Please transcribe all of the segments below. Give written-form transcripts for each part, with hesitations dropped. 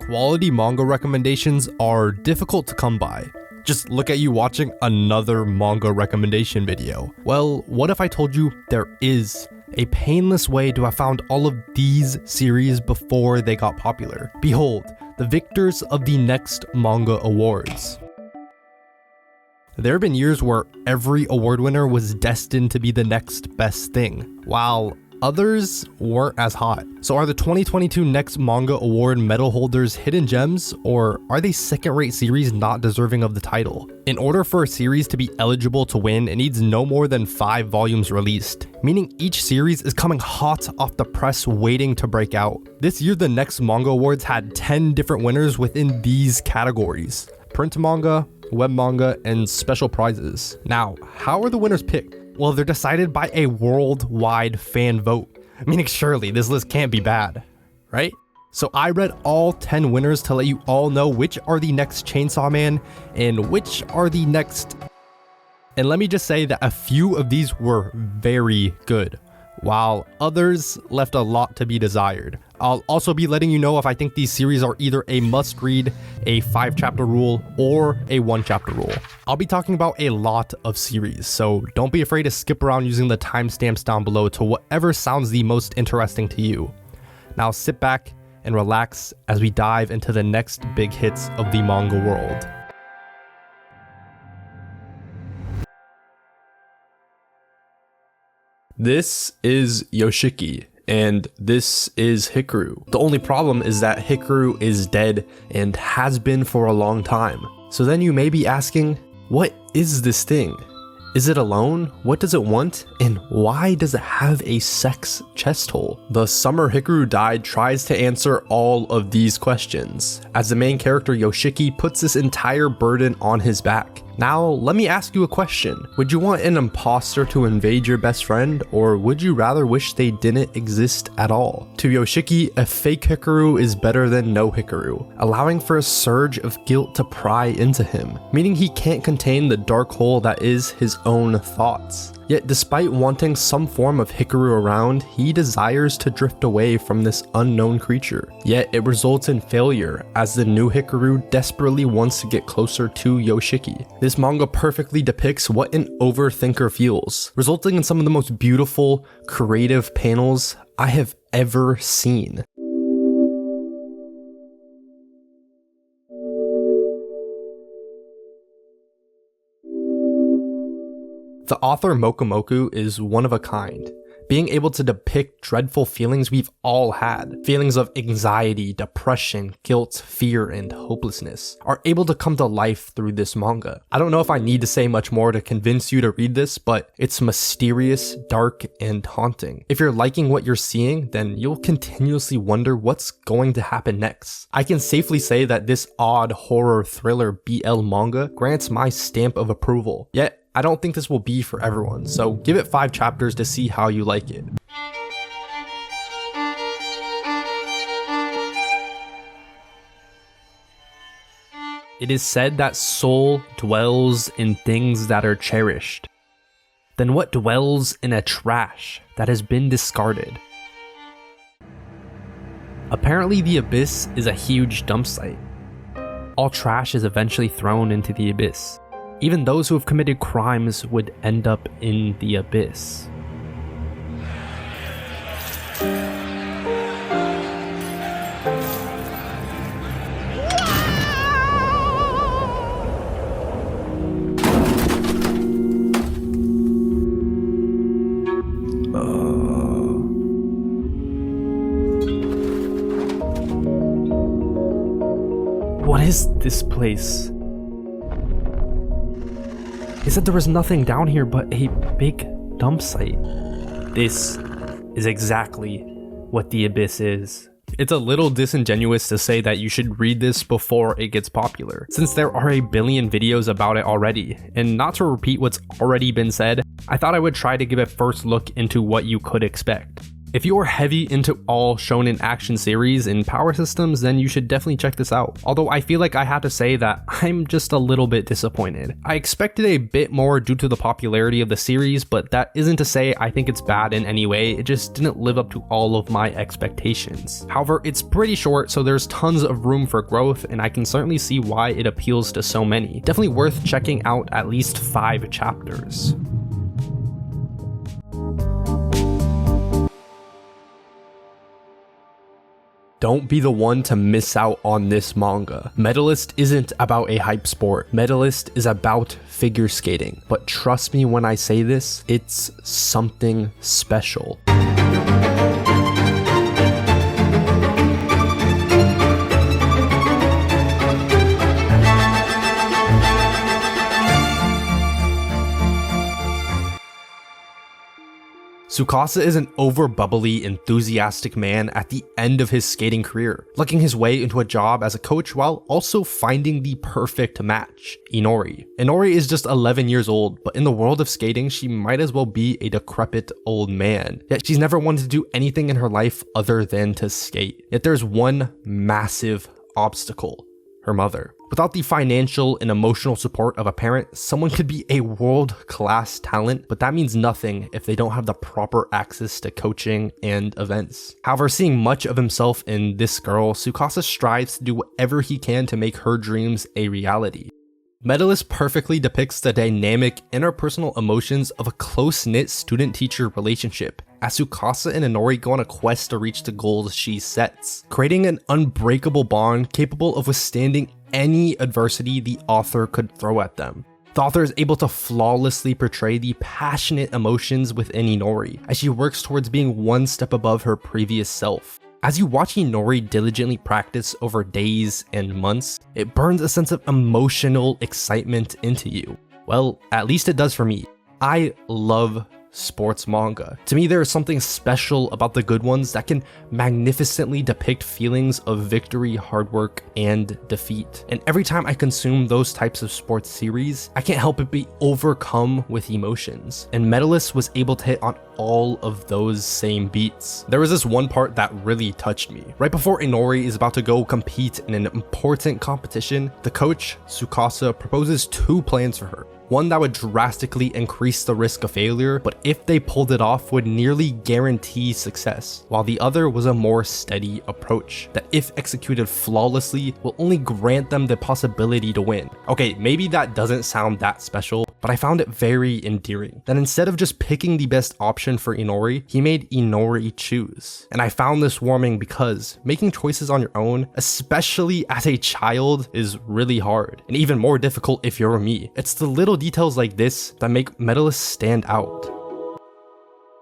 Quality manga recommendations are difficult to come by. Just look at you watching another manga recommendation video. Well, what if I told you there is a painless way to have found all of these series before they got popular? Behold, the victors of the next manga awards. There have been years where every award winner was destined to be the next best thing, while others weren't as hot. So are the 2022 Next Manga Award medal holders hidden gems, or are they second-rate series not deserving of the title? In order for a series to be eligible to win, it needs no more than 5 volumes released, meaning each series is coming hot off the press waiting to break out. This year, the Next Manga Awards had 10 different winners within these categories: print manga, web manga, and special prizes. Now, how are the winners picked? Well, they're decided by a worldwide fan vote, meaning surely this list can't be bad, right? So I read all 10 winners to let you all know which are the next Chainsaw Man and which are the next. And let me just say that a few of these were very good, while others left a lot to be desired. I'll also be letting you know if I think these series are either a must-read, a 5-chapter rule, or a 1-chapter rule. I'll be talking about a lot of series, so don't be afraid to skip around using the timestamps down below to whatever sounds the most interesting to you. Now sit back and relax as we dive into the next big hits of the manga world. This is Yoshiki, and this is Hikaru. The only problem is that Hikaru is dead and has been for a long time. So then you may be asking, what is this thing? Is it alone? What does it want? And why does it have a sex chest hole? The summer Hikaru died tries to answer all of these questions, as the main character Yoshiki puts this entire burden on his back. Now, let me ask you a question. Would you want an imposter to invade your best friend, or would you rather wish they didn't exist at all? To Yoshiki, a fake Hikaru is better than no Hikaru, allowing for a surge of guilt to pry into him, meaning he can't contain the dark hole that is his own thoughts. Yet despite wanting some form of Hikaru around, he desires to drift away from this unknown creature. Yet it results in failure, as the new Hikaru desperately wants to get closer to Yoshiki. This manga perfectly depicts what an overthinker feels, resulting in some of the most beautiful, creative panels I have ever seen. The author Mokumoku is one of a kind, being able to depict dreadful feelings we've all had. Feelings of anxiety, depression, guilt, fear, and hopelessness are able to come to life through this manga. I don't know if I need to say much more to convince you to read this, but it's mysterious, dark, and haunting. If you're liking what you're seeing, then you'll continuously wonder what's going to happen next. I can safely say that this odd horror thriller BL manga grants my stamp of approval. Yet, I don't think this will be for everyone, so give it 5 chapters to see how you like it. It is said that soul dwells in things that are cherished. Then what dwells in a trash that has been discarded? Apparently the abyss is a huge dump site. All trash is eventually thrown into the abyss. Even those who have committed crimes would end up in the abyss. What is this place? He said there was nothing down here but a big dump site. This is exactly what the abyss is. It's a little disingenuous to say that you should read this before it gets popular, since there are a billion videos about it already. And not to repeat what's already been said, I thought I would try to give a first look into what you could expect. If you are heavy into all shonen action series and power systems, then you should definitely check this out. Although I feel like I have to say that I'm just a little bit disappointed. I expected a bit more due to the popularity of the series, but that isn't to say I think it's bad in any way, it just didn't live up to all of my expectations. However, it's pretty short, so there's tons of room for growth, and I can certainly see why it appeals to so many. Definitely worth checking out at least 5 chapters. Don't be the one to miss out on this manga. Medalist isn't about a hype sport. Medalist is about figure skating. But trust me when I say this, it's something special. Tsukasa is an over-bubbly, enthusiastic man at the end of his skating career, lucking his way into a job as a coach while also finding the perfect match, Inori. Inori is just 11 years old, but in the world of skating, she might as well be a decrepit old man. Yet she's never wanted to do anything in her life other than to skate. Yet there's one massive obstacle: her mother. Without the financial and emotional support of a parent, someone could be a world-class talent, but that means nothing if they don't have the proper access to coaching and events. However, seeing much of himself in this girl, Tsukasa strives to do whatever he can to make her dreams a reality. Medalist perfectly depicts the dynamic interpersonal emotions of a close-knit student-teacher relationship, as Tsukasa and Inori go on a quest to reach the goals she sets, creating an unbreakable bond capable of withstanding any adversity the author could throw at them. The author is able to flawlessly portray the passionate emotions within Inori, as she works towards being one step above her previous self. As you watch Inori diligently practice over days and months, it burns a sense of emotional excitement into you. Well, at least it does for me. I love sports manga. To me, there is something special about the good ones that can magnificently depict feelings of victory, hard work, and defeat. And every time I consume those types of sports series, I can't help but be overcome with emotions. And Medalist was able to hit on all of those same beats. There was this one part that really touched me. Right before Inori is about to go compete in an important competition, the coach, Tsukasa, proposes 2 plans for her. One that would drastically increase the risk of failure, but if they pulled it off would nearly guarantee success, while the other was a more steady approach that, if executed flawlessly, will only grant them the possibility to win. Okay, maybe that doesn't sound that special, but I found it very endearing that instead of just picking the best option for Inori, he made Inori choose. And I found this warming because making choices on your own, especially as a child, is really hard, and even more difficult if you're me. It's the little details like this that make Medalist stand out.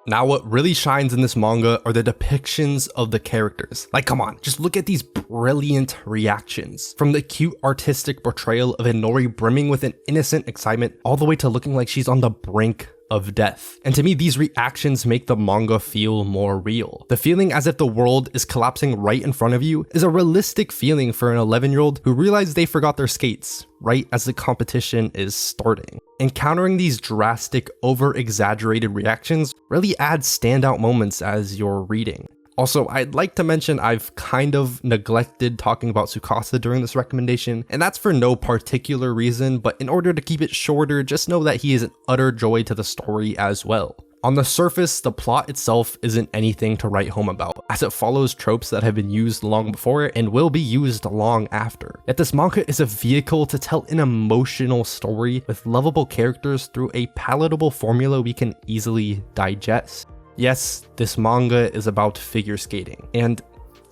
Now, what really shines in this manga are the depictions of the characters. Like, come on, just look at these brilliant reactions. From the cute artistic portrayal of Inori brimming with an innocent excitement, all the way to looking like she's on the brink of death. And to me, these reactions make the manga feel more real. The feeling as if the world is collapsing right in front of you is a realistic feeling for an 11-year-old who realized they forgot their skates right as the competition is starting. Encountering these drastic, over-exaggerated reactions really adds standout moments as you're reading. Also, I'd like to mention I've kind of neglected talking about Tsukasa during this recommendation, and that's for no particular reason, but in order to keep it shorter, just know that he is an utter joy to the story as well. On the surface, the plot itself isn't anything to write home about, as it follows tropes that have been used long before and will be used long after. Yet this manga is a vehicle to tell an emotional story with lovable characters through a palatable formula we can easily digest. Yes, this manga is about figure skating, and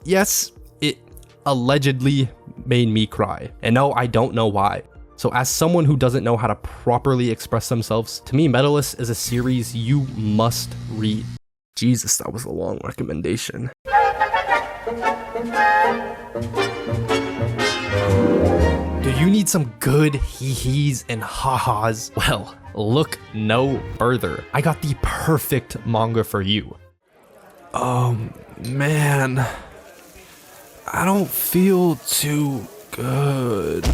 yes, it allegedly made me cry. And no, I don't know why. So as someone who doesn't know how to properly express themselves, to me, Medalist is a series you must read. Jesus, that was a long recommendation. Do you need some good hee-hees and ha-has? Well, look no further. I got the perfect manga for you. Man, I don't feel too good.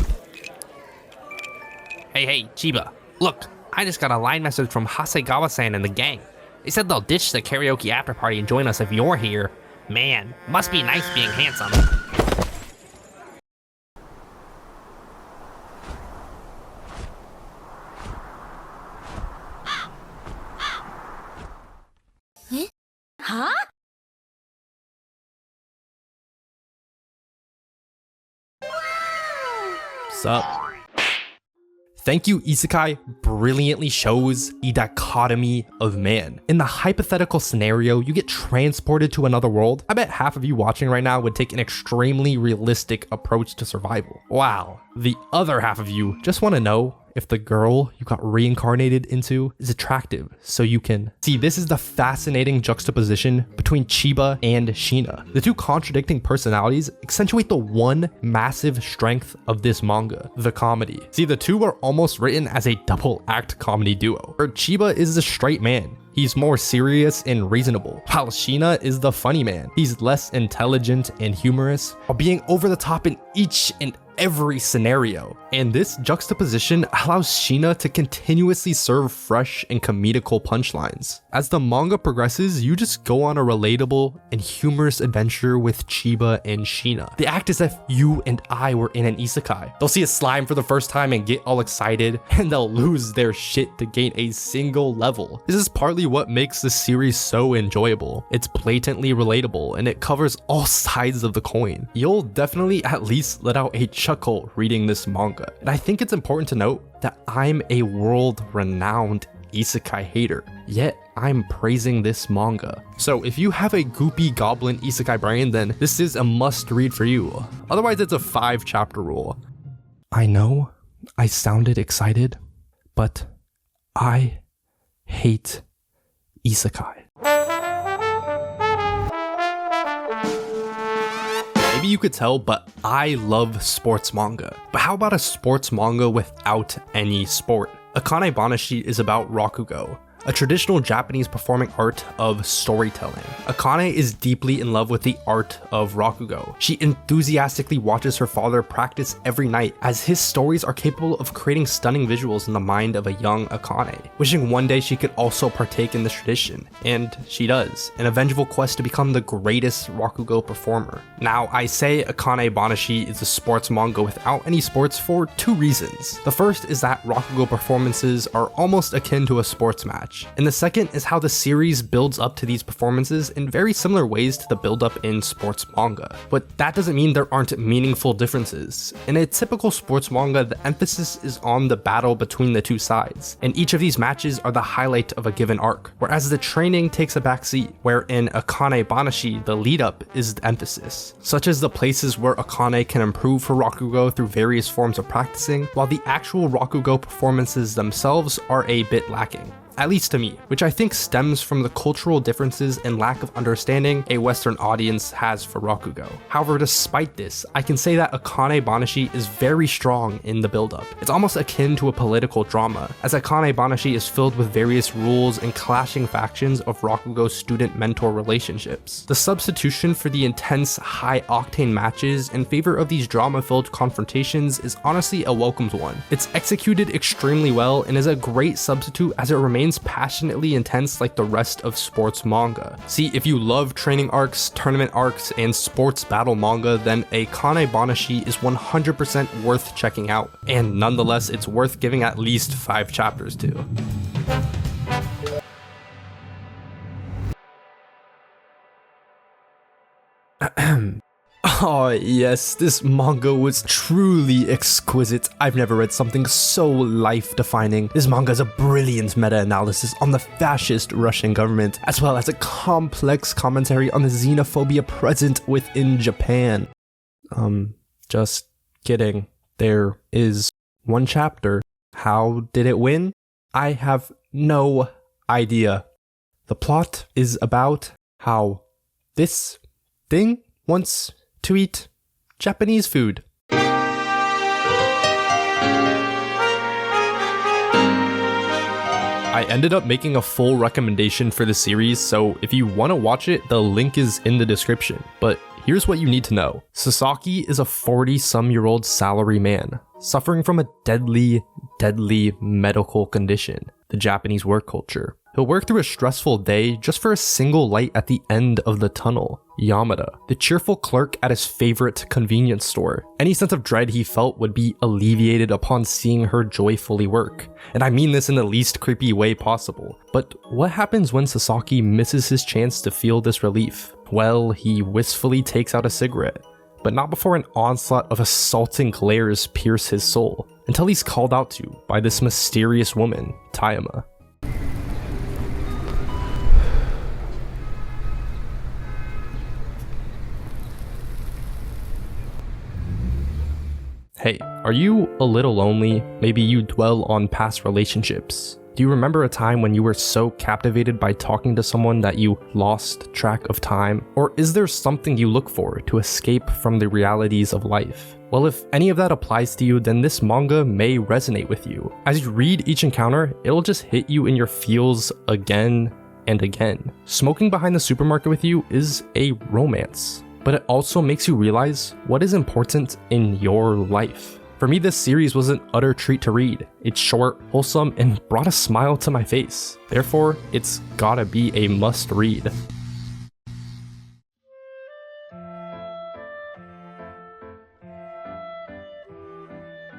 Hey, Chiba, look, I just got a line message from Hasegawa-san and the gang. They said they'll ditch the karaoke after party and join us if you're here. Man, must be nice being handsome. Huh? Sup? Thank You Isekai brilliantly shows the dichotomy of man. In the hypothetical scenario, you get transported to another world. I bet half of you watching right now would take an extremely realistic approach to survival. Wow. The other half of you just want to know if the girl you got reincarnated into is attractive so you can see. This is the fascinating juxtaposition between Chiba and Shina. The two contradicting personalities accentuate the one massive strength of this manga, the comedy. See, the two are almost written as a double act comedy duo, where Chiba is the straight man. He's more serious and reasonable, while Shina is the funny man. He's less intelligent and humorous, while being over the top in each and every scenario. And this juxtaposition allows Shina to continuously serve fresh and comedical punchlines. As the manga progresses, you just go on a relatable and humorous adventure with Chiba and Shina. They act as if you and I were in an isekai. They'll see a slime for the first time and get all excited, and they'll lose their shit to gain a single level. This is partly what makes the series so enjoyable. It's blatantly relatable, and it covers all sides of the coin. You'll definitely at least let out a chuckle reading this manga. And I think it's important to note that I'm a world-renowned isekai hater, yet I'm praising this manga. So if you have a goopy goblin isekai brain, then this is a must-read for you. Otherwise, it's a 5-chapter rule. I know I sounded excited, but I hate isekai. Maybe you could tell, but I love sports manga. But how about a sports manga without any sport? Akane Banashi is about Rakugo, a traditional Japanese performing art of storytelling. Akane is deeply in love with the art of Rakugo. She enthusiastically watches her father practice every night, as his stories are capable of creating stunning visuals in the mind of a young Akane, wishing one day she could also partake in this tradition. And she does, in a vengeful quest to become the greatest Rakugo performer. Now, I say Akane Banashi is a sports manga without any sports for 2 reasons. The first is that Rakugo performances are almost akin to a sports match. And the second is how the series builds up to these performances in very similar ways to the build-up in sports manga. But that doesn't mean there aren't meaningful differences. In a typical sports manga, the emphasis is on the battle between the two sides, and each of these matches are the highlight of a given arc, whereas the training takes a backseat, where in Akane Banashi, the lead-up is the emphasis, such as the places where Akane can improve her Rakugo through various forms of practicing, while the actual Rakugo performances themselves are a bit lacking. At least to me, which I think stems from the cultural differences and lack of understanding a Western audience has for Rakugo. However, despite this, I can say that Akane Banashi is very strong in the build-up. It's almost akin to a political drama, as Akane Banashi is filled with various rules and clashing factions of Rakugo's student-mentor relationships. The substitution for the intense, high-octane matches in favor of these drama-filled confrontations is honestly a welcomed one. It's executed extremely well and is a great substitute as it remains passionately intense like the rest of sports manga. See, if you love training arcs, tournament arcs, and sports battle manga, then Akane Banashi is 100% worth checking out, and nonetheless, it's worth giving at least 5 chapters to. Oh yes, this manga was truly exquisite. I've never read something so life-defining. This manga is a brilliant meta-analysis on the fascist Russian government, as well as a complex commentary on the xenophobia present within Japan. Just kidding. There is 1 chapter. How did it win? I have no idea. The plot is about how this thing wants to eat Japanese food. I ended up making a full recommendation for the series, so if you want to watch it, the link is in the description. But here's what you need to know. Sasaki is a 40-some-year-old salary man, suffering from a deadly medical condition, the Japanese work culture. He'll work through a stressful day just for a single light at the end of the tunnel. Yamada, the cheerful clerk at his favorite convenience store. Any sense of dread he felt would be alleviated upon seeing her joyfully work. And I mean this in the least creepy way possible. But what happens when Sasaki misses his chance to feel this relief? Well, he wistfully takes out a cigarette, but not before an onslaught of assaulting glares pierce his soul, until he's called out to by this mysterious woman, Tayama. Hey, are you a little lonely? Maybe you dwell on past relationships. Do you remember a time when you were so captivated by talking to someone that you lost track of time? Or is there something you look for to escape from the realities of life? Well, if any of that applies to you, then this manga may resonate with you. As you read each encounter, it'll just hit you in your feels again and again. Smoking behind the supermarket with you is a romance, but it also makes you realize what is important in your life. For me, this series was an utter treat to read. It's short, wholesome, and brought a smile to my face. Therefore, it's gotta be a must read.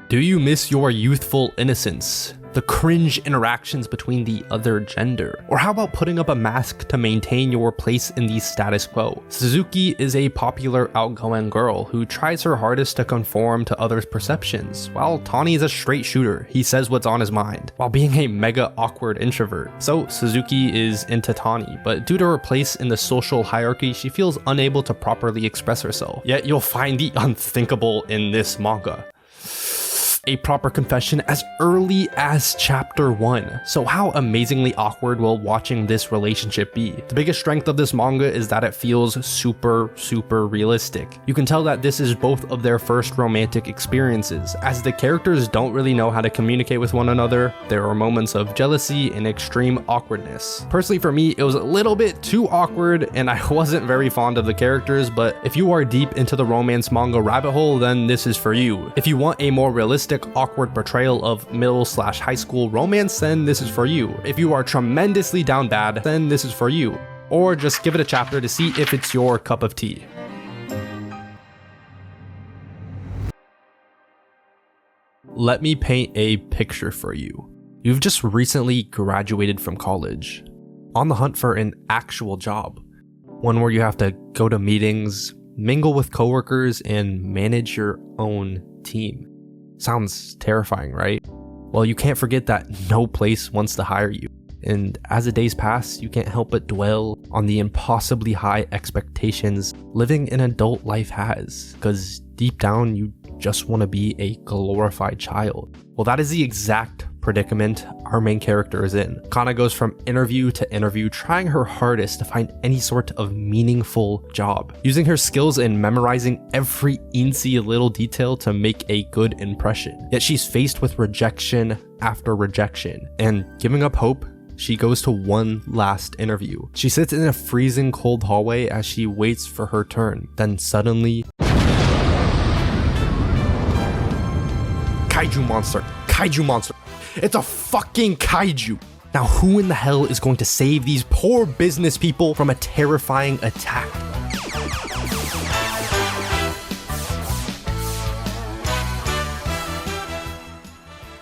Do you miss your youthful innocence? The cringe interactions between the other gender? Or how about putting up a mask to maintain your place in the status quo? Suzuki is a popular outgoing girl who tries her hardest to conform to others' perceptions, while Tani is a straight shooter. He says what's on his mind, while being a mega awkward introvert. So Suzuki is into Tani, but due to her place in the social hierarchy, she feels unable to properly express herself. Yet you'll find the unthinkable in this manga. A proper confession as early as chapter 1. So how amazingly awkward will watching this relationship be? The biggest strength of this manga is that it feels super realistic. You can tell that this is both of their first romantic experiences, as the characters don't really know how to communicate with one another. There are moments of jealousy and extreme awkwardness. Personally for me, it was a little bit too awkward and I wasn't very fond of the characters, but if you are deep into the romance manga rabbit hole, then this is for you. If you want a more realistic, awkward portrayal of middle/high school romance, then this is for you. If you are tremendously down bad, then this is for you. Or just give it a chapter to see if it's your cup of tea. Let me paint a picture for you. You've just recently graduated from college, on the hunt for an actual job. One where you have to go to meetings, mingle with coworkers, and manage your own team. Sounds terrifying, right? Well, you can't forget that no place wants to hire you. And as the days pass, you can't help but dwell on the impossibly high expectations living an adult life has, because deep down you just want to be a glorified child. Well, that is the exact predicament our main character is in. Kana goes from interview to interview, trying her hardest to find any sort of meaningful job, using her skills in memorizing every eensy little detail to make a good impression. Yet she's faced with rejection after rejection, and giving up hope, she goes to one last interview. She sits in a freezing cold hallway as she waits for her turn. Then suddenly, Kaiju monster. It's a fucking kaiju. Now who in the hell is going to save these poor business people from a terrifying attack?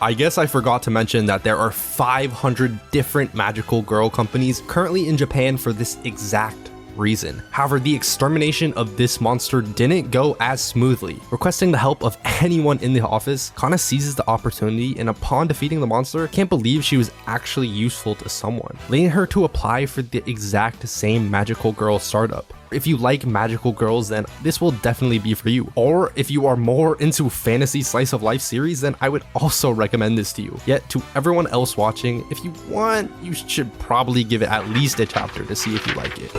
I guess I forgot to mention that there are 500 different magical girl companies currently in Japan for this exact reason. However, the extermination of this monster didn't go as smoothly. Requesting the help of anyone in the office, Kana seizes the opportunity and upon defeating the monster, can't believe she was actually useful to someone, leading her to apply for the exact same magical girl startup. If you like magical girls, then this will definitely be for you. Or if you are more into fantasy slice of life series, then I would also recommend this to you. Yet to everyone else watching, if you want, you should probably give it at least a chapter to see if you like it.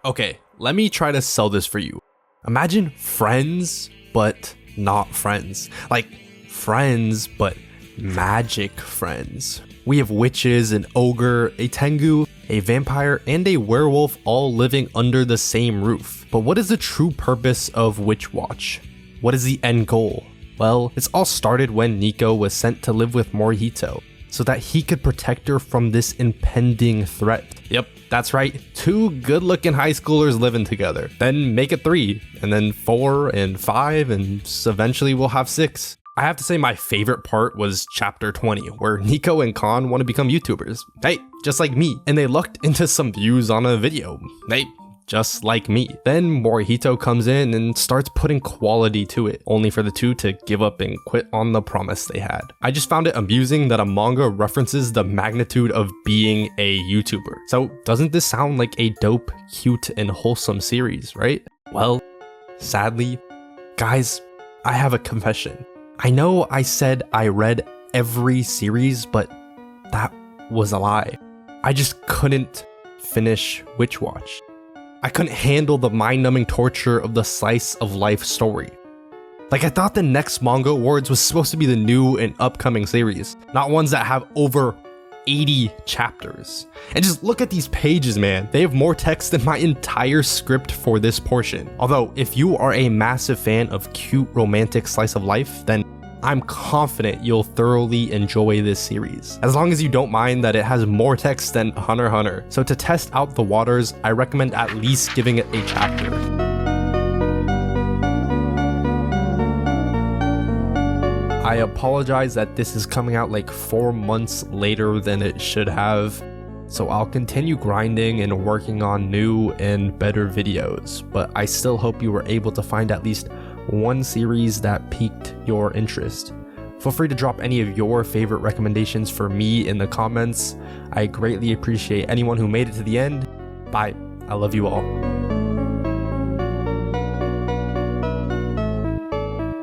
Okay, let me try to sell this for you. Imagine Friends, but not friends. Like Friends, but magic friends. We have witches, an ogre, a tengu, a vampire, and a werewolf all living under the same roof. But what is the true purpose of Witch Watch? What is the end goal? Well, this all started when Nico was sent to live with Morihito so that he could protect her from this impending threat. Yep, that's right, 2 good-looking high schoolers living together. Then make it 3, and then 4 and 5, and eventually we'll have 6. I have to say my favorite part was chapter 20, where Nico and Kan want to become YouTubers. Hey, just like me. And they lucked into some views on a video. Hey, just like me. Then Morihito comes in and starts putting quality to it, only for the 2 to give up and quit on the promise they had. I just found it amusing that a manga references the magnitude of being a YouTuber. So doesn't this sound like a dope, cute, and wholesome series, right? Well, sadly, guys, I have a confession. I know I said I read every series, but that was a lie. I just couldn't finish Witch Watch. I couldn't handle the mind-numbing torture of the slice of life story. Like, I thought the next manga awards was supposed to be the new and upcoming series, not ones that have over 80 chapters. And just look at these pages, man. They have more text than my entire script for this portion. Although, if you are a massive fan of cute romantic slice of life, then I'm confident you'll thoroughly enjoy this series, as long as you don't mind that it has more text than Hunter x Hunter. So to test out the waters, I recommend at least giving it a chapter. I apologize that this is coming out like 4 months later than it should have, so I'll continue grinding and working on new and better videos, but I still hope you were able to find at least one series that piqued your interest. Feel free to drop any of your favorite recommendations for me in the comments. I greatly appreciate anyone who made it to the end. Bye. I love you all.